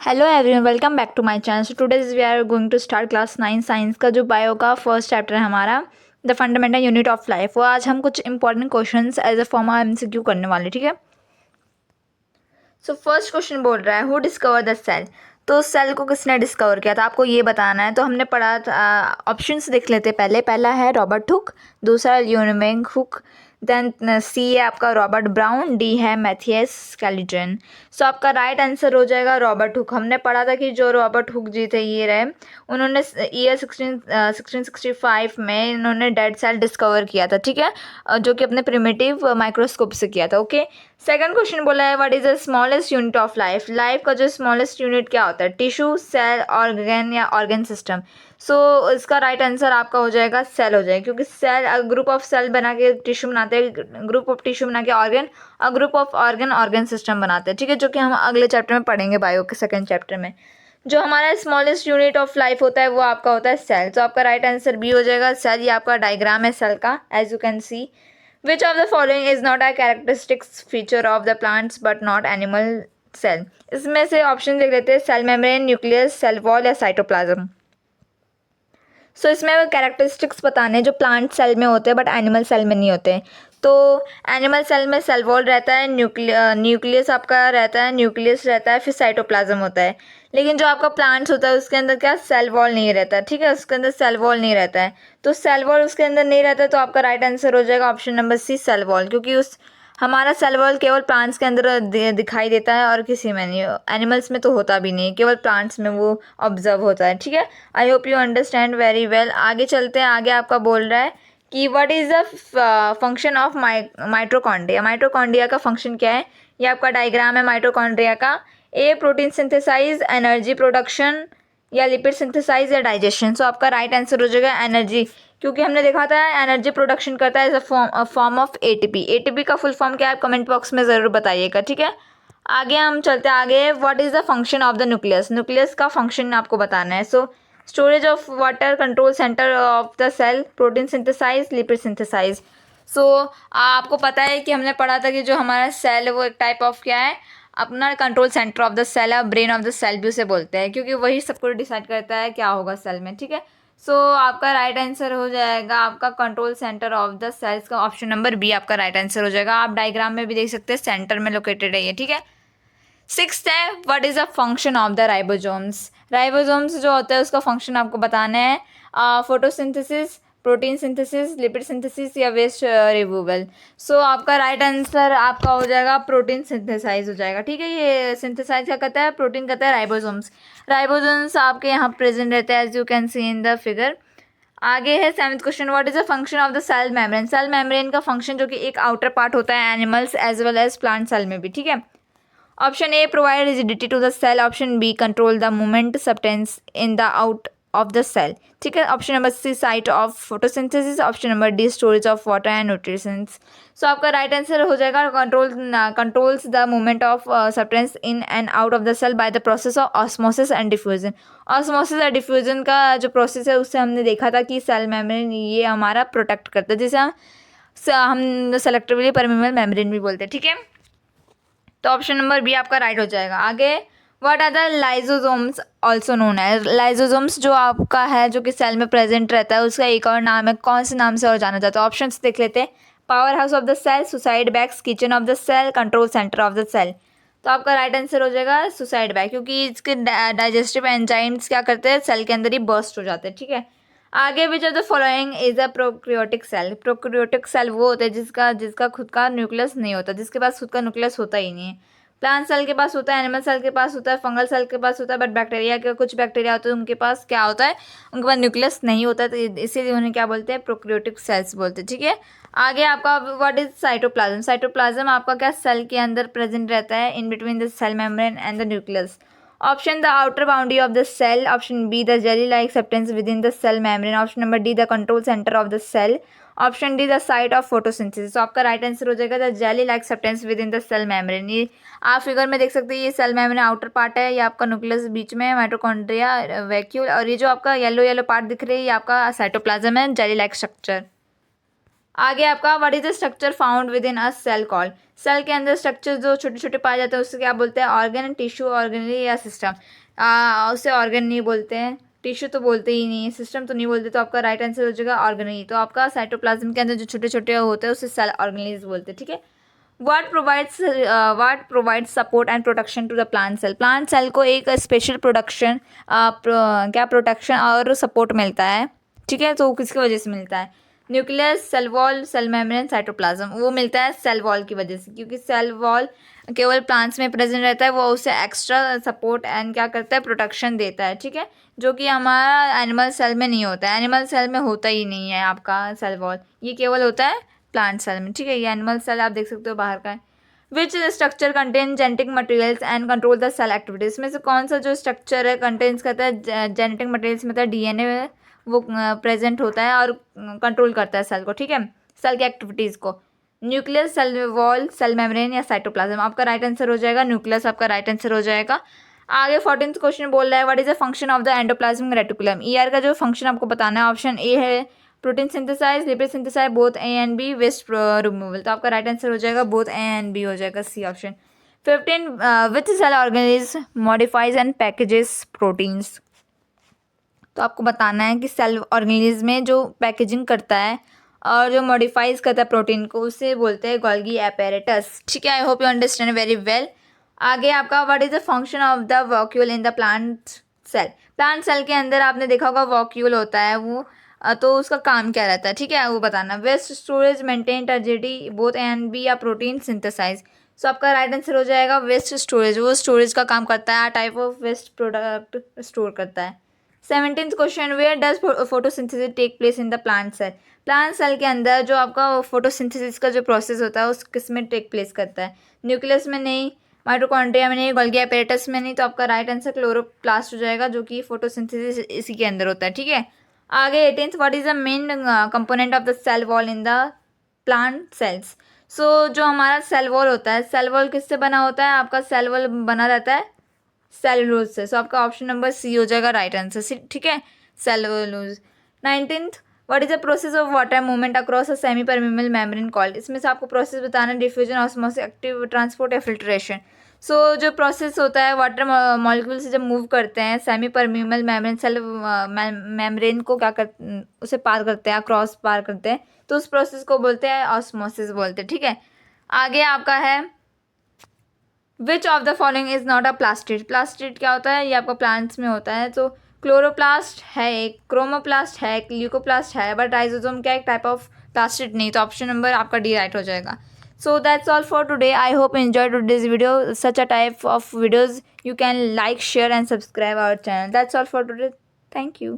Hello everyone, welcome back to my channel. So today we are going to start class 9 science का जो bio का first chapter है हमारा, the fundamental unit of life. वो आज हम कुछ important questions as a form of MCQ करने वाले, ठीक है। सो फर्स्ट क्वेश्चन बोल रहा है, हु डिस्कवर द सेल। तो सेल को किसने डिस्कवर किया था, आपको ये बताना है। तो हमने पढ़ा था, ऑप्शंस देख लेते पहले। पहला है रॉबर्ट हुक, दूसरा ल्यूनमेंग हुक, देन सी है आपका रॉबर्ट ब्राउन, डी है मैथियस कैलिजन। सो आपका राइट आंसर हो जाएगा रॉबर्ट हुक। हमने पढ़ा था कि जो रॉबर्ट हुक जी थे ये रहे, उन्होंने ईयर 1665 में इन्होंने डेड सेल डिस्कवर किया था, ठीक है, जो कि अपने प्रिमिटिव माइक्रोस्कोप से किया था। ओके, सेकंड क्वेश्चन बोला है, what is the smallest unit of life. Life का जो स्मॉलेस्ट यूनिट क्या होता है, टिश्यू, सेल, ऑर्गन या ऑर्गन सिस्टम। सो इसका राइट आंसर आपका हो जाएगा सेल हो जाएगा, क्योंकि सेल ग्रुप ऑफ सेल बना के टिश्यू बनाते हैं, ग्रुप ऑफ टिश्यू बना के ऑर्गन, और group of organ organ system बनाते हैं, ठीक है, जो कि हम अगले चैप्टर में पढ़ेंगे, बायो के सेकंड चैप्टर में। जो हमारा स्मॉलेस्ट यूनिट ऑफ लाइफ होता है वो आपका होता है सेल। तो आपका राइट आंसर बी हो जाएगा सेल। ये आपका डायग्राम है सेल का, as you can see. Which of the following is not a characteristic feature of the plants but not animal cell? इसमें से ऑप्शन देख लेते हैं, cell membrane, nucleus, cell wall या साइटोप्लाज्म। सो इसमें वो कैरेक्टरिस्टिक्स बताने जो प्लांट सेल में होते हैं बट एनिमल सेल में नहीं होते। तो एनिमल सेल में सेल वॉल रहता है, न्यूक्लियस आपका रहता है, न्यूक्लियस रहता है, फिर साइटोप्लाज्म होता है। लेकिन जो आपका प्लांट्स होता है उसके अंदर क्या सेल वॉल नहीं रहता, ठीक है, उसके अंदर सेल वॉल नहीं रहता है। तो सेल वॉल उसके अंदर नहीं रहता है, तो आपका राइट आंसर हो जाएगा option number C, cell wall. क्योंकि उस हमारा सेल वॉल केवल प्लांट्स के अंदर दिखाई देता है और किसी में नहीं, एनिमल्स में तो होता भी नहीं, केवल प्लांट्स में वो ऑब्जर्व होता है, ठीक है। I hope you understand very well. आगे चलते हैं, आगे आपका बोल रहा है कि what is the function of mitochondria. Mitochondria का फंक्शन क्या है, ये आपका डायग्राम है माइटोकॉन्ड्रिया का। ए प्रोटीन सिंथेसाइज, एनर्जी प्रोडक्शन, या लिपिड सिंथेसाइज या डाइजेशन। सो आपका राइट आंसर हो जाएगा एनर्जी, क्योंकि हमने देखा था एनर्जी प्रोडक्शन करता है as a form of ATP. ATP का फुल फॉर्म क्या है, कमेंट बॉक्स में ज़रूर बताइएगा, ठीक है। आगे हम चलते हैं, आगे what is the function of the nucleus. Nucleus का फंक्शन आपको बताना है। So storage of water, control centre of the cell, protein synthesize, lipid synthesize. So आपको पता है कि हमने पढ़ा था कि जो हमारा सेल है वो एक टाइप ऑफ क्या है, अपना control centre of the cell है, ब्रेन ऑफ द सेल भी उसे बोलते हैं, क्योंकि वही सब कुछ डिसाइड करता है क्या होगा सेल में, ठीक है। सो आपका राइट आंसर हो जाएगा आपका control centre of the cells का ऑप्शन नंबर बी आपका राइट आंसर हो जाएगा। आप डायग्राम में भी देख सकते हैं, सेंटर में लोकेटेड है ये, ठीक है। सिक्स्थ है, what is the function of the ribosomes. Ribosomes जो होता है उसका फंक्शन आपको बताना है, photosynthesis, protein synthesis, lipid synthesis या वेस्ट रिमूवल। सो आपका राइट आंसर आपका हो जाएगा प्रोटीन सिंथेसाइज हो जाएगा, ठीक है। ये सिंथेसाइज क्या करता है, प्रोटीन करता है राइबोसोम्स। राइबोसोम्स आपके यहाँ प्रेजेंट रहते हैं, as you can see in the figure. आगे है seventh question, what is the function of the cell membrane. Cell membrane का फंक्शन जो कि एक आउटर पार्ट होता है animals as well as plant cell में भी, ठीक है। Option A provide rigidity to the cell, option B control the movement substance in the out of the cell, ठीक है। Option number C site of photosynthesis, option number D storage of water and nutritions. So आपका right answer हो जाएगा controls the movement of substance in and out of the cell by the process of osmosis and diffusion. Osmosis और diffusion का जो process है उससे हमने देखा था कि सेल मेम्ब्रेन ये हमारा प्रोटेक्ट करता है, जिसे हम सेलेक्टिवली परमेबल मेम्ब्रेन भी बोलते हैं, ठीक है। तो ऑप्शन नंबर बी आपका राइट हो जाएगा। आगे what are the lysosomes also known है। लाइजोसोम्स जो आपका है जो कि सेल में प्रेजेंट रहता है उसका एक और नाम है, कौन से नाम से और जाना जाता है। ऑप्शन देख लेते हैं, power house of the cell, suicide bags, kitchen of the cell, control centre of the cell. तो आपका राइट आंसर हो जाएगा सुसाइड बैग, क्योंकि इसके डाइजेस्टिव एंजाइम्स क्या करते हैं, सेल के अंदर ही बर्स्ट हो जाते हैं, ठीक है। आगे which of the following is a prokaryotic cell. Prokaryotic cell वो होता है जिसका जिसका खुद का न्यूक्लियस नहीं होता, जिसके पास खुद का न्यूक्लियस होता ही नहीं है। प्लांट सेल के पास होता है, एनिमल सेल के पास होता है, फंगल सेल के पास होता है, बट बैक्टीरिया के कुछ बैक्टीरिया होते हैं उनके पास क्या होता है, उनके पास न्यूक्लियस नहीं होता है, तो इसीलिए उन्हें क्या बोलते हैं, प्रोक्रियोटिक सेल्स बोलते हैं, ठीक है। आगे आपका व्हाट इज साइटोप्लाज्म। साइटोप्लाज्म आपका क्या सेल के अंदर प्रेजेंट रहता है, in between the cell membrane and the nucleus. Option the outer boundary of the cell, option B the jelly like substance within the cell membrane, option number D the control centre of the cell, option D the site of photosynthesis. तो आपका right answer हो जाएगा the jelly like substance within the cell membrane. ये आप figure में देख सकते हैं, ये सेल मेम्ब्रेन आउटर पार्ट है, ये आपका न्यूक्लियस बीच में, माइटोकॉन्ड्रिया, वैक्यूल, और ये जो आपका येलो येलो पार्ट दिख रही है ये आपका साइटोप्लाज्म है, जेली लाइक स्ट्रक्चर। आगे आपका what is the structure found within a cell called, cell के अंदर स्ट्रक्चर जो छोटे छोटे पाए जाते हैं उससे क्या बोलते हैं, ऑर्गन, टिश्यू, ऑर्गेनली या सिस्टम। उसे ऑर्गन नहीं बोलते हैं, टिश्यू तो बोलते ही नहीं, सिस्टम तो नहीं बोलते, तो आपका राइट आंसर हो जाएगा ऑर्गेनली। तो आपका साइटोप्लाज्म के अंदर जो छोटे छोटे होते हैं उसे सेल ऑर्गेनलीज बोलते हैं, ठीक है। what provides support and protection to the plant cell, plant cell को एक स्पेशल प्रोडक्शन क्या प्रोटेक्शन और सपोर्ट मिलता है, ठीक है। तो किसकी वजह से मिलता है, nucleus, cell wall, cell membrane, cytoplasm. वो मिलता है सेल वॉल की वजह से, क्योंकि सेल वॉल केवल प्लांट्स में प्रेजेंट रहता है, वो उसे एक्स्ट्रा सपोर्ट एंड क्या करता है, प्रोटेक्शन देता है, ठीक है। जो कि हमारा एनिमल सेल में नहीं होता है, एनिमल सेल में होता ही नहीं है आपका सेल वॉल, ये केवल होता है प्लांट सेल में, ठीक है। ये एनिमल सेल आप देख सकते हो बाहर का है। Which structure contain genetic materials and control the cell activities, में से कौन सा जो स्ट्रक्चर है कंटेन्स करता है जेनेटिक मटेरियल्स, मतलब डीएनए वो प्रेजेंट होता है और कंट्रोल करता है सेल को, ठीक है, सेल की एक्टिविटीज़ को। Nucleus, cell wall, cell membrane या साइटोप्लाज्म, आपका राइट आंसर हो जाएगा न्यूक्लियस, आपका राइट आंसर हो जाएगा। आगे 14th क्वेश्चन बोल रहा है what is the function of the endoplasmic reticulum, ER का जो फंक्शन आपको बताना है, ऑप्शन ए है protein synthesize, lipid synthesize, both A and B, waste removal. तो आपका राइट आंसर हो जाएगा बोथ ए एंड बी हो जाएगा, C option. 15 which cell organism modifies and packages proteins, तो आपको बताना है कि सेल ऑर्गेनिज्म में जो पैकेजिंग करता है और जो मॉडिफाइज करता है प्रोटीन को, उसे बोलते हैं गोल्गी एपेरेटस, ठीक है। I hope you understand very well. आगे आपका what is the function of the vacuole in the plant cell, plant cell के अंदर आपने देखा होगा वॉक्यूल होता है वो, तो उसका काम क्या रहता है, ठीक है, वो बताना। Waste storage, maintain turgidity, both A and B या प्रोटीन सिंथेसाइज। सो आपका राइट आंसर हो जाएगा वेस्ट स्टोरेज, वो स्टोरेज का काम करता है, type of waste product store करता है। 17th question where does photosynthesis take place in the plant cell, plant cell के अंदर जो आपका फोटोसिंथेसिस का जो प्रोसेस होता है उस किस में टेक प्लेस करता है, न्यूक्लियस में नहीं, माइटोकॉन्ड्रिया में नहीं, गोल्गी एपेरेटस में नहीं। तो आपका राइट आंसर क्लोरोप्लास्ट हो जाएगा, जो कि फोटोसिंथेसिस इसी के अंदर होता है, ठीक है। आगे 18th what is the main component of the cell wall in the plant cells, so जो हमारा सेल वॉल होता है, सेल वॉल किससे बना होता है, आपका सेल वॉल बना रहता है सेलुलोज से। सो आपका ऑप्शन नंबर सी हो जाएगा राइट आंसर, ठीक है, cellulose. 19th what is the process of water movement across a semi permeable membrane called, इसमें से आपको प्रोसेस बताना है, डिफ्यूजन, ऑस्मोसिस, एक्टिव ट्रांसपोर्ट या फिल्ट्रेशन। सो जो प्रोसेस होता है वाटर मॉलिक्यूल से जब मूव करते हैं semi permeable membrane cell membrane को क्या कर उसे पार करते हैं, क्रॉस पार करते हैं, तो उस प्रोसेस को बोलते हैं ऑस्मोसिस बोलते हैं, ठीक है। आगे आपका है विच of the following is not a plastid, plastid क्या होता है, ये आपका प्लांट्स में होता है। तो क्लोरोप्लास्ट है एक, क्रोमोप्लास्ट है एक, ल्यूकोप्लास्ट है, बट राइजोसोम क्या एक टाइप ऑफ प्लास्टिड नहीं, तो ऑप्शन नंबर आपका डी राइट हो जाएगा। So that's all for today. I hope you enjoyed today's video. Such a type of videos you can like, share and subscribe our channel. That's all for today. Thank you.